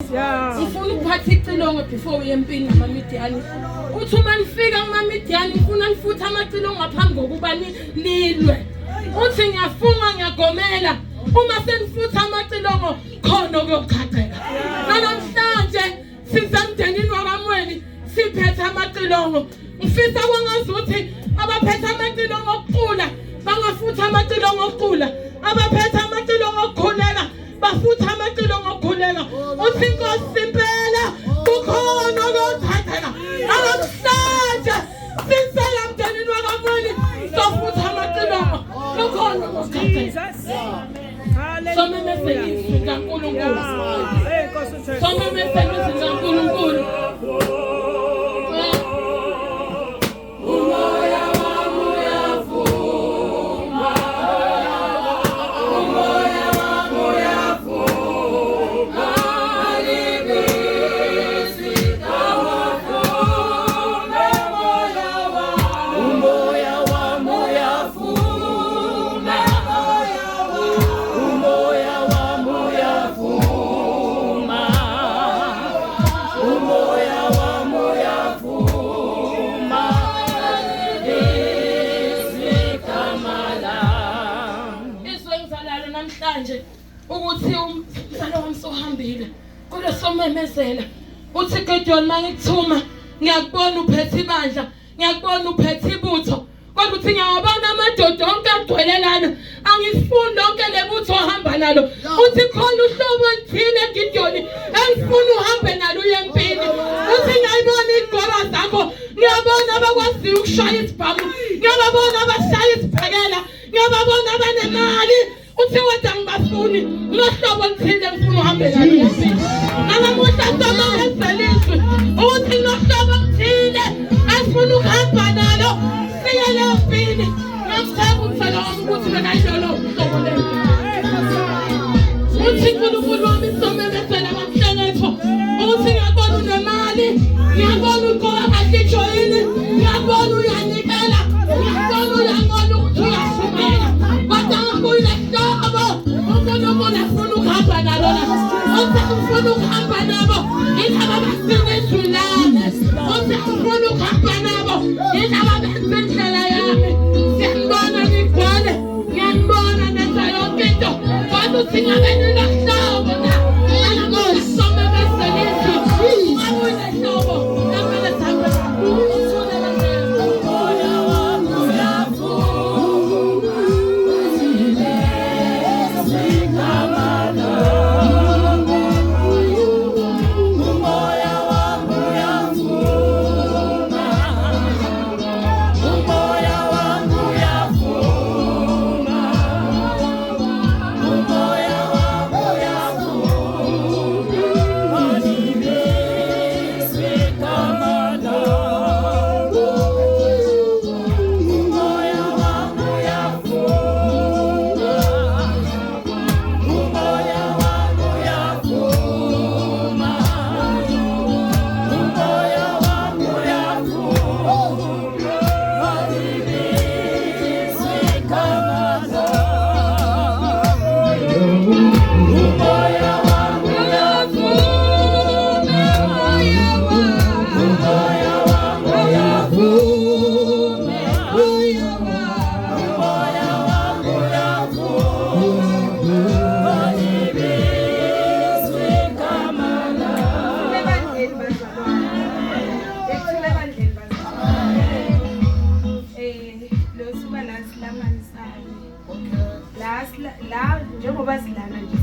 Ngifuna ukuphatha icilongo before uye empini ngamaMidiyani. Uthi uma nifika kumaMidiyani ngifuna nifuthe amacilongo ngaphambi kokuba nilwe. Uthi ngiyafunga ngiyagomela uma senifutha amacilongo khona okuyochacheka. Namhlanje sisemndenini wakaMweni siphethe amacilongo. Ngifisa kwangazuthi abaphethe amacilongo okuqula bangafutha amacilongo okuqula. Abaphethe amacilongo okukhuleka bafutha amacilongo okukhuleka. Uthi Nkosi impela kukhona okuyochacheka. Namhlanje sisela emndenini wakaMweni sofutha amacilongo kukhona okuyochacheka. Somemezele kaNkulunkulu. Somemezele kaNkulunkulu. Namhlanje ukuthi umsalo wami sohambile kule somemezela uthi Gideon mangikuthuma ngiyakubona uphethe ibandla ngiyakubona uphethe ibutho kodwa uthi ngiyabona amadoda onke agcwele lana angifuni lonke lebutho ohamba nalo uthi khona uhlobo oluthile Gideon engifuna uhambe nalo uye empini uthi ngiyayibona igora zakho ngiyabona abakwazi ukushaya isibhamu ngiyabona abashaya isibhekela ngiyabona abanemali uthi wena ngibafuni nohlobo oluthile ngifuna uhambe nalo empini nanamuhla somemezelizwe uthi nohlobo oluthile engifuna ukuhamba nalo siye leyo empini ngamthemba umsala wami ukuthi bekayilolo uhlobo lelo uthi uNkulunkulu wami somemezela ngamhlengetho uthi ngiyabona unemali ngiyabona uqoka kahle ijoyini ngiyabona uyanikela ngiyabona uyangona ukuthi uyashumela kodwa ngikuyile hlobo uNkulunkulu afuna ukuhamba nalo la uthi ngifuna ukuhamba nabo indaba basine izwi lami uthi ngifuna ukuhamba nabo indaba besindlela yami siyambona nigcwele ngiyambona nenza yonke into kodwa uthi ngabe nilohlobo na anamuhla somemezela izwi ngakuyile hlobo namele sihambe la njengoba silana nje